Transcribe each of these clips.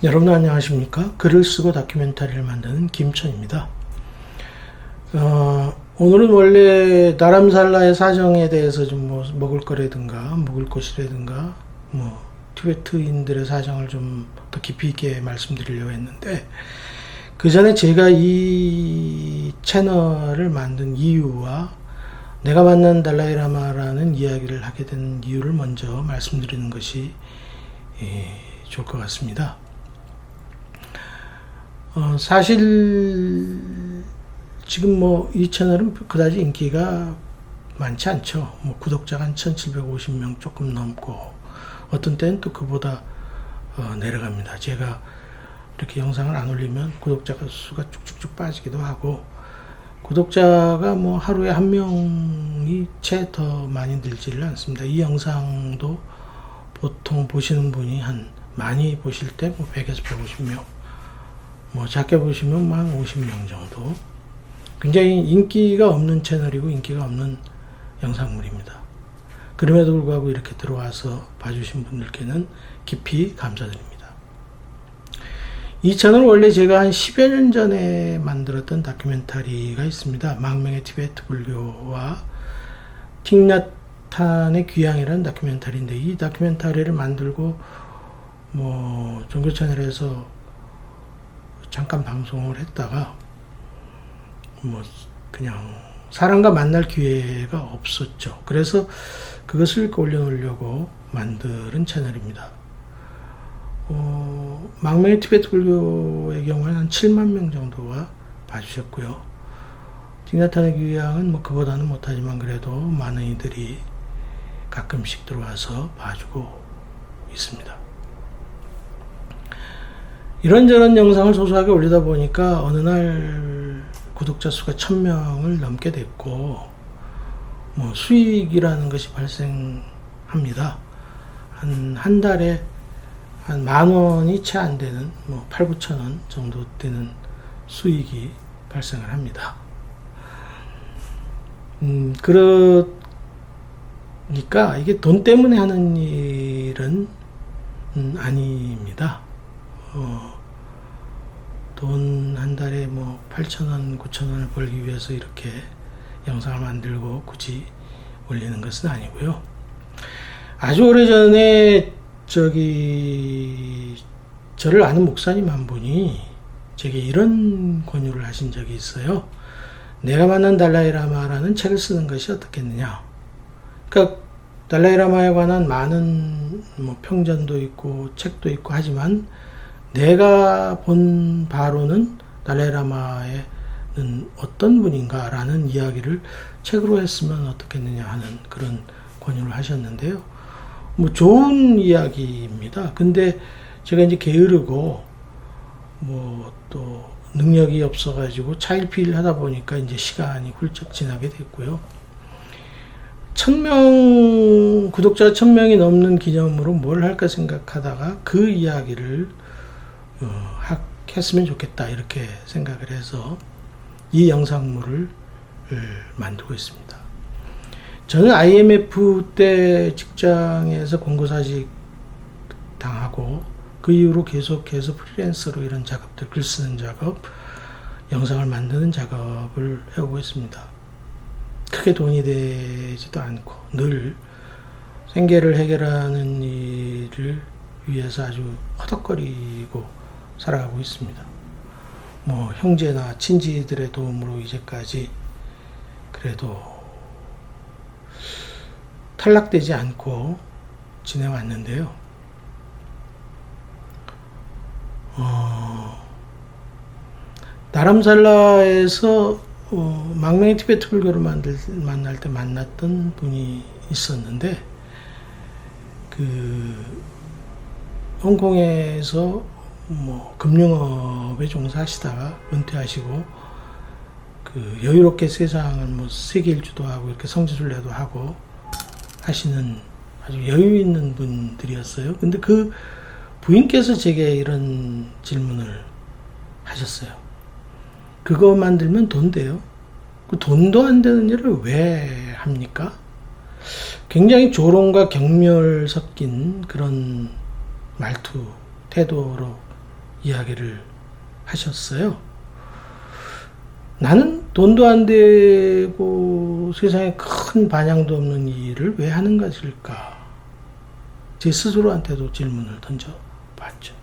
여러분 안녕하십니까? 글을 쓰고 다큐멘터리를 만드는 김천입니다. 오늘은 원래 다람살라의 사정에 대해서 좀 먹을 거라든가 먹을 것이라든가 티베트인들의 사정을 좀 더 깊이 있게 말씀드리려고 했는데, 그 전에 제가 이 채널을 만든 이유와 내가 만난 달라이라마라는 이야기를 하게 된 이유를 먼저 말씀드리는 것이 좋을 것 같습니다. 사실 지금 이 채널은 그다지 인기가 많지 않죠. 구독자가 한 1750명 조금 넘고, 어떤 때는 또 그보다 내려갑니다. 제가 이렇게 영상을 안 올리면 구독자 수가 쭉쭉쭉 빠지기도 하고, 구독자가 하루에 한 명이 채 더 많이 늘지를 않습니다. 이 영상도 보통 보시는 분이 많이 보실 때 100에서 150명, 작게 보시면 50명 정도. 굉장히 인기가 없는 채널이고 인기가 없는 영상물입니다. 그럼에도 불구하고 이렇게 들어와서 봐주신 분들께는 깊이 감사드립니다. 이 채널 원래 제가 한 10여 년 전에 만들었던 다큐멘터리가 있습니다. 망명의 티베트 불교와 틱나탄의 귀향이라는 다큐멘터리인데, 이 다큐멘터리를 만들고 종교 채널에서 잠깐 방송을 했다가 그냥 사람과 만날 기회가 없었죠. 그래서 그것을 올려놓으려고 만든 채널입니다. 망명의 티베트 불교의 경우에는 한 7만 명 정도가 봐주셨고요. 틱나탄의 귀향은 그보다는 못하지만 그래도 많은 이들이 가끔씩 들어와서 봐주고 있습니다. 이런저런 영상을 소소하게 올리다 보니까 어느 날 구독자 수가 1000명을 넘게 됐고, 수익이라는 것이 발생합니다. 한 달에 한 10,000원이 채 안 되는 8,000~9,000원 정도 되는 수익이 발생을 합니다. 그러니까 이게 돈 때문에 하는 일은 아닙니다. 돈 한 달에 8,000원, 9,000원을 벌기 위해서 이렇게 영상을 만들고 굳이 올리는 것은 아니고요. 아주 오래전에 저를 아는 목사님 한 분이 제게 이런 권유를 하신 적이 있어요. 내가 만난 달라이라마라는 책을 쓰는 것이 어떻겠느냐. 그러니까 달라이라마에 관한 많은 평전도 있고 책도 있고 하지만, 내가 본 바로는 달라이라마는 어떤 분인가 라는 이야기를 책으로 했으면 어떻겠느냐 하는 그런 권유를 하셨는데요. 좋은 이야기입니다. 근데 제가 이제 게으르고 또 능력이 없어가지고 차일피일 하다 보니까 이제 시간이 훌쩍 지나게 됐고요. 1000명, 구독자 1000명이 넘는 기념으로 뭘 할까 생각하다가 그 이야기를 했으면 좋겠다 이렇게 생각을 해서 이 영상물을 만들고 있습니다. 저는 IMF 때 직장에서 공고사직 당하고 그 이후로 계속해서 프리랜서로 이런 작업들, 글 쓰는 작업, 영상을 만드는 작업을 해오고 있습니다. 크게 돈이 되지도 않고 늘 생계를 해결하는 일을 위해서 아주 허덕거리고 살아가고 있습니다. 형제나 친지들의 도움으로 이제까지 그래도 탈락되지 않고 지내왔는데요. 다람살라에서 망명의 티베트 불교를 만날 때 만났던 분이 있었는데, 홍콩에서 금융업에 종사하시다가 은퇴하시고 여유롭게 세상을 세계 일주도 하고 이렇게 성지순례도 하고 하시는 아주 여유 있는 분들이었어요. 근데 그 부인께서 제게 이런 질문을 하셨어요. 그거 만들면 돈 돼요? 그 돈도 안 되는 일을 왜 합니까? 굉장히 조롱과 경멸 섞인 그런 말투, 태도로 이야기를 하셨어요. 나는 돈도 안 되고 세상에 큰 반향도 없는 이 일을 왜 하는 것일까? 제 스스로한테도 질문을 던져봤죠.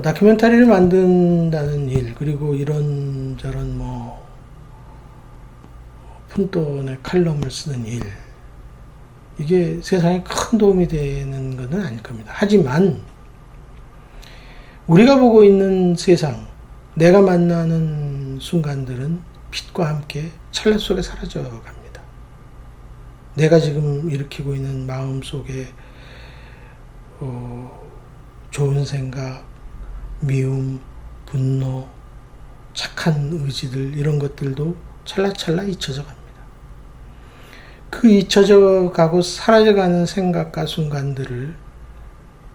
다큐멘터리를 만든다는 일, 그리고 이런저런 푼돈의 칼럼을 쓰는 일, 이게 세상에 큰 도움이 되는 것은 아닐 겁니다. 하지만 우리가 보고 있는 세상, 내가 만나는 순간들은 빛과 함께 찰나 속에 사라져 갑니다. 내가 지금 일으키고 있는 마음 속에 좋은 생각, 미움, 분노, 착한 의지들, 이런 것들도 찰나찰나 잊혀져 갑니다. 그 잊혀져 가고 사라져가는 생각과 순간들을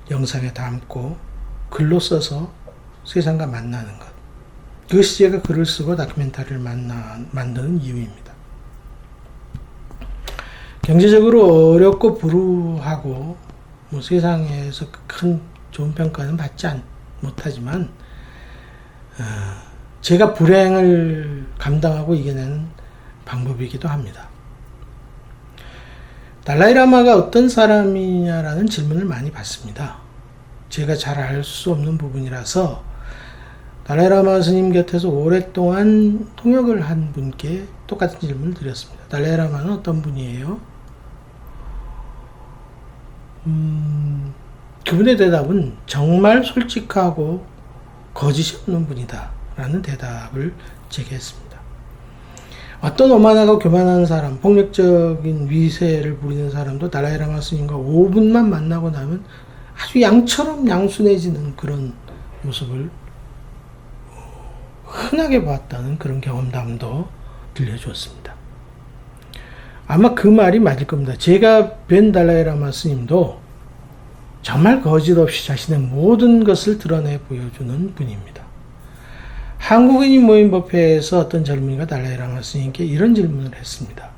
영상에 담고 글로 써서 세상과 만나는 것. 그것이 제가 글을 쓰고 다큐멘터리를 만드는 이유입니다. 경제적으로 어렵고 불우하고 세상에서 큰 좋은 평가는 받지 못하지만 제가 불행을 감당하고 이겨내는 방법이기도 합니다. 달라이라마가 어떤 사람이냐라는 질문을 많이 받습니다. 제가 잘 알 수 없는 부분이라서 달라이라마 스님 곁에서 오랫동안 통역을 한 분께 똑같은 질문을 드렸습니다. 달라이라마는 어떤 분이에요? 그분의 대답은 정말 솔직하고 거짓이 없는 분이다 라는 대답을 제게 했습니다. 어떤 오만하고 교만한 사람, 폭력적인 위세를 부리는 사람도 달라이라마 스님과 5분만 만나고 나면 아주 양처럼 양순해지는 그런 모습을 흔하게 봤다는 그런 경험담도 들려주었습니다. 아마 그 말이 맞을 겁니다. 제가 뵌 달라이라마 스님도 정말 거짓 없이 자신의 모든 것을 드러내 보여주는 분입니다. 한국인인 모임 법회에서 어떤 젊은이가 달라이라마 스님께 이런 질문을 했습니다.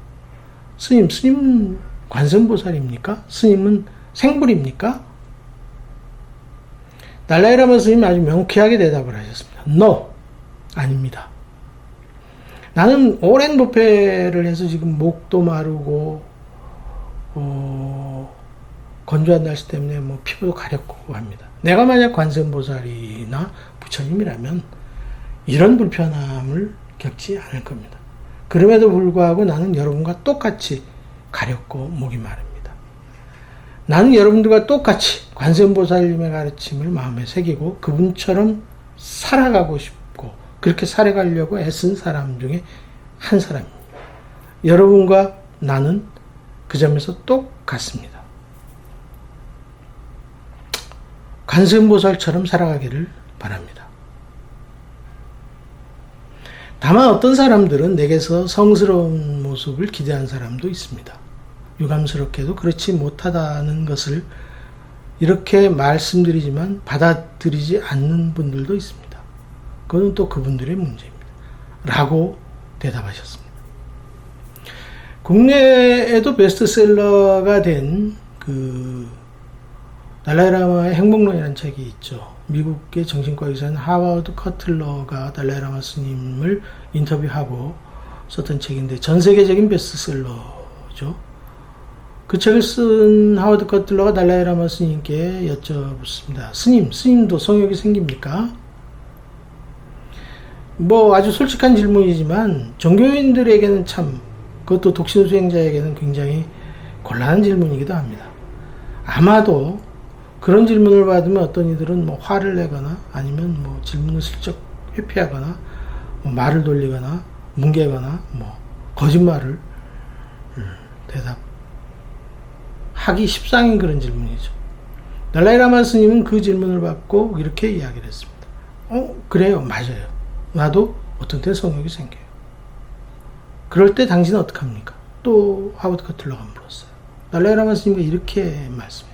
스님은 관세음보살입니까? 스님은 생불입니까? 달라이라마 스님이 아주 명쾌하게 대답을 하셨습니다. No! 아닙니다. 나는 오랜 법회를 해서 지금 목도 마르고 건조한 날씨 때문에 피부도 가렵고 합니다. 내가 만약 관세음보살이나 부처님이라면 이런 불편함을 겪지 않을 겁니다. 그럼에도 불구하고 나는 여러분과 똑같이 가렵고 목이 마릅니다. 나는 여러분들과 똑같이 관세음보살님의 가르침을 마음에 새기고 그분처럼 살아가고 싶고 그렇게 살아가려고 애쓴 사람 중에 한 사람입니다. 여러분과 나는 그 점에서 똑같습니다. 관세음보살처럼 살아가기를 바랍니다. 다만 어떤 사람들은 내게서 성스러운 모습을 기대한 사람도 있습니다. 유감스럽게도 그렇지 못하다는 것을 이렇게 말씀드리지만 받아들이지 않는 분들도 있습니다. 그건 또 그분들의 문제입니다. 라고 대답하셨습니다. 국내에도 베스트셀러가 된 달라이라마의 행복론이라는 책이 있죠. 미국의 정신과 의사인 하워드 커틀러가 달라이라마 스님을 인터뷰하고 썼던 책인데 전 세계적인 베스트셀러죠. 그 책을 쓴 하워드 커틀러가 달라이라마 스님께 여쭤봤습니다. 스님도 성욕이 생깁니까? 아주 솔직한 질문이지만 종교인들에게는 참, 그것도 독신 수행자에게는 굉장히 곤란한 질문이기도 합니다. 아마도 그런 질문을 받으면 어떤 이들은 화를 내거나 아니면 질문을 슬쩍 회피하거나 말을 돌리거나 뭉개거나 거짓말을 대답하기 십상인 그런 질문이죠. 달라이라마 스님은 그 질문을 받고 이렇게 이야기를 했습니다. 그래요, 맞아요. 나도 어떤 때 성욕이 생겨요. 그럴 때 당신은 어떡합니까? 또 하워드 커틀러가 물었어요. 달라이라마 스님이 이렇게 말씀했죠.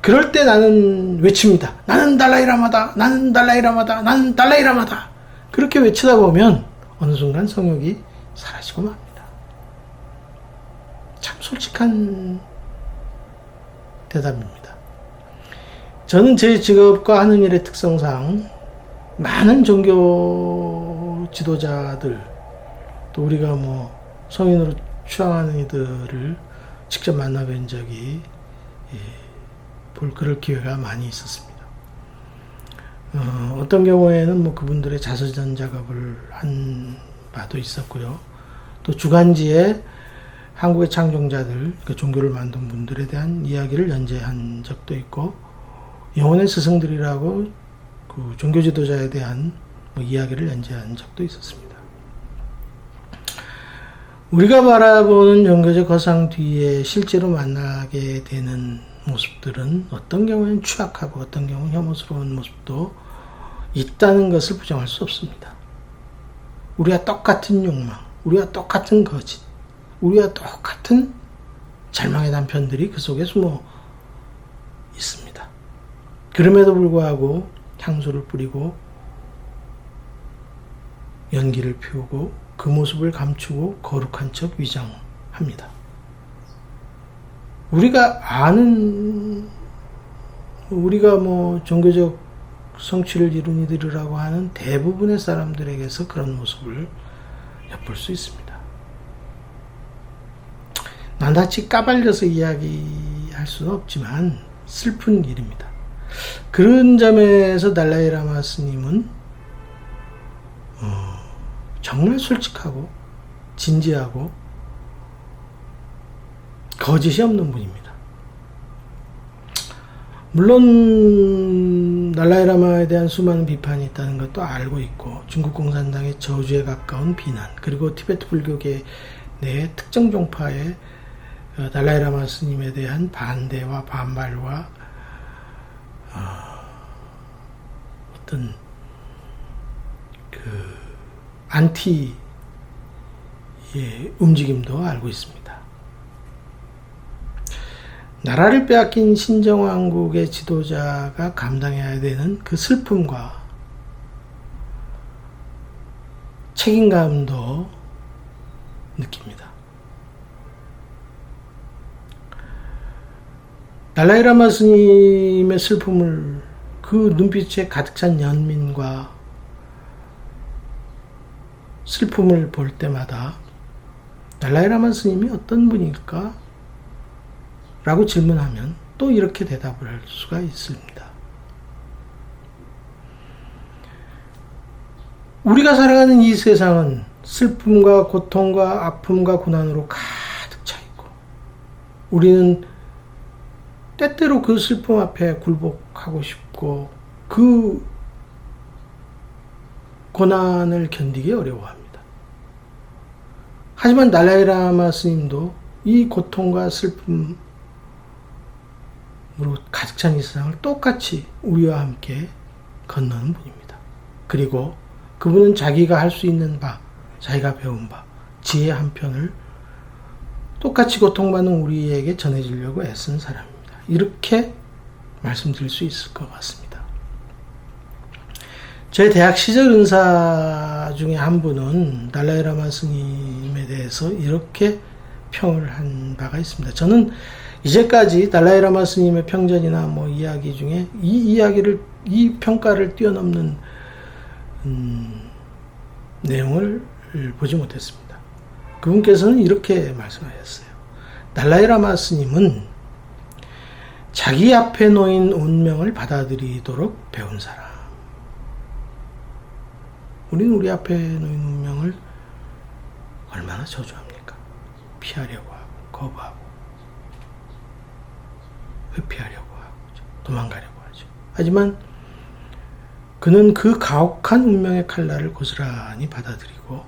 그럴 때 나는 외칩니다. 나는 달라이라마다, 나는 달라이라마다, 나는 달라이라마다. 그렇게 외치다 보면 어느 순간 성욕이 사라지고 맙니다. 참 솔직한 대답입니다. 저는 제 직업과 하는 일의 특성상 많은 종교 지도자들, 또 우리가 뭐 성인으로 추앙하는 이들을 직접 만나뵌 적이 그럴 기회가 많이 있었습니다. 어떤 경우에는 뭐 그분들의 자서전 작업을 한 바도 있었고요. 또 주간지에 한국의 창종자들, 그 종교를 만든 분들에 대한 이야기를 연재한 적도 있고, 영혼의 스승들이라고 그 종교 지도자에 대한 뭐 이야기를 연재한 적도 있었습니다. 우리가 바라보는 종교적 거상 뒤에 실제로 만나게 되는 모습들은 어떤 경우에는 추악하고 어떤 경우는 혐오스러운 모습도 있다는 것을 부정할 수 없습니다. 우리와 똑같은 욕망, 우리와 똑같은 거짓, 우리와 똑같은 절망의 단편들이 그 속에 숨어 있습니다. 그럼에도 불구하고 향수를 뿌리고 연기를 피우고 그 모습을 감추고 거룩한 척 위장합니다. 우리가 뭐 종교적 성취를 이룬 이들이라고 하는 대부분의 사람들에게서 그런 모습을 엿볼 수 있습니다. 낱낱이 까발려서 이야기할 수는 없지만 슬픈 일입니다. 그런 점에서 달라이 라마 스님은 정말 솔직하고 진지하고 거짓이 없는 분입니다. 물론 달라이 라마에 대한 수많은 비판이 있다는 것도 알고 있고, 중국 공산당의 저주에 가까운 비난, 그리고 티베트 불교계 내 특정 종파의 달라이 라마 스님에 대한 반대와 반발과 어떤 그 안티의 움직임도 알고 있습니다. 나라를 빼앗긴 신정왕국의 지도자가 감당해야 되는 그 슬픔과 책임감도 느낍니다. 달라이 라마 스님의 슬픔을, 그 눈빛에 가득 찬 연민과 슬픔을 볼 때마다 달라이 라마 스님이 어떤 분일까? 라고 질문하면 또 이렇게 대답을 할 수가 있습니다. 우리가 살아가는 이 세상은 슬픔과 고통과 아픔과 고난으로 가득 차 있고, 우리는 때때로 그 슬픔 앞에 굴복하고 싶고 그 고난을 견디기 어려워합니다. 하지만 달라이 라마 스님도 이 고통과 슬픔으로 가득 찬 이 세상을 똑같이 우리와 함께 건너는 분입니다. 그리고 그분은 자기가 할 수 있는 바, 자기가 배운 바, 지혜 한 편을 똑같이 고통받는 우리에게 전해주려고 애쓴 사람입니다. 이렇게 말씀드릴 수 있을 것 같습니다. 제 대학 시절 은사 중에 한 분은 달라이 라마 스님에 대해서 이렇게 평을 한 바가 있습니다. 저는 이제까지 달라이 라마 스님의 평전이나 뭐 이야기 중에 이 평가를 뛰어넘는 내용을 보지 못했습니다. 그분께서는 이렇게 말씀하셨어요. 달라이 라마 스님은 자기 앞에 놓인 운명을 받아들이도록 배운 사람. 우리는 우리 앞에 놓인 운명을 얼마나 저주합니까? 피하려고 하고, 거부하고, 회피하려고 하고, 도망가려고 하죠. 하지만 그는 그 가혹한 운명의 칼날을 고스란히 받아들이고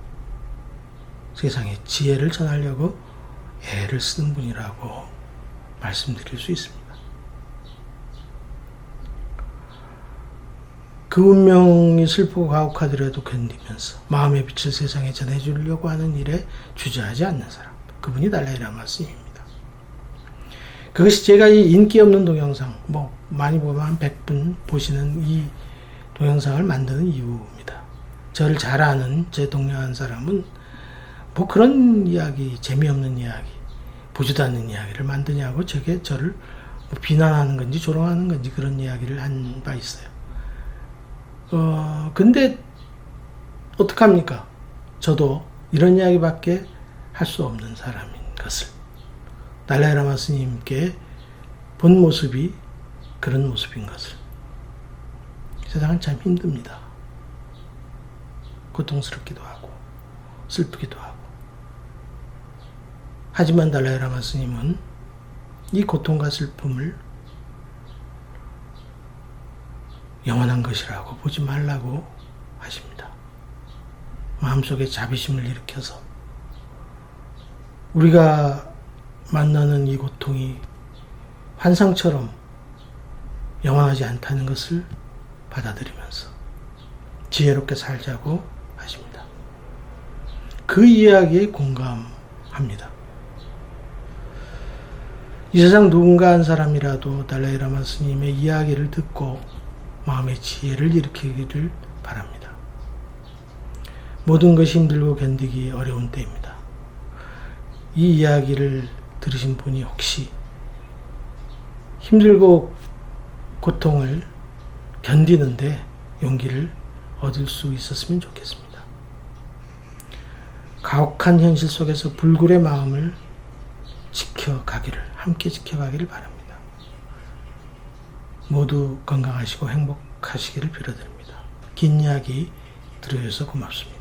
세상에 지혜를 전하려고 애를 쓰는 분이라고 말씀드릴 수 있습니다. 그 운명이 슬프고 가혹하더라도 견디면서 마음의 빛을 세상에 전해주려고 하는 일에 주저하지 않는 사람, 그분이 달라이 라마 스님입니다. 그것이 제가 이 인기 없는 동영상, 뭐 많이 보면 한 100분 보시는 이 동영상을 만드는 이유입니다. 저를 잘 아는 제 동료 한 사람은 뭐 그런 이야기, 재미없는 이야기, 보지도 않는 이야기를 만드냐고 저를 뭐 비난하는 건지 조롱하는 건지 그런 이야기를 한 바 있어요. 근데 어떡합니까? 저도 이런 이야기밖에 할 수 없는 사람인 것을, 달라이 라마 스님께 본 모습이 그런 모습인 것을. 세상은 참 힘듭니다. 고통스럽기도 하고 슬프기도 하고. 하지만 달라이 라마 스님은 이 고통과 슬픔을 영원한 것이라고 보지 말라고 하십니다. 마음속에 자비심을 일으켜서 우리가 만나는 이 고통이 환상처럼 영원하지 않다는 것을 받아들이면서 지혜롭게 살자고 하십니다. 그 이야기에 공감합니다. 이 세상 누군가 한 사람이라도 달라이 라마 스님의 이야기를 듣고 마음의 지혜를 일으키기를 바랍니다. 모든 것이 힘들고 견디기 어려운 때입니다. 이 이야기를 들으신 분이 혹시 힘들고 고통을 견디는데 용기를 얻을 수 있었으면 좋겠습니다. 가혹한 현실 속에서 불굴의 마음을 함께 지켜가기를 바랍니다. 모두 건강하시고 행복하시기를 빌어드립니다. 긴 이야기 들어주셔서 고맙습니다.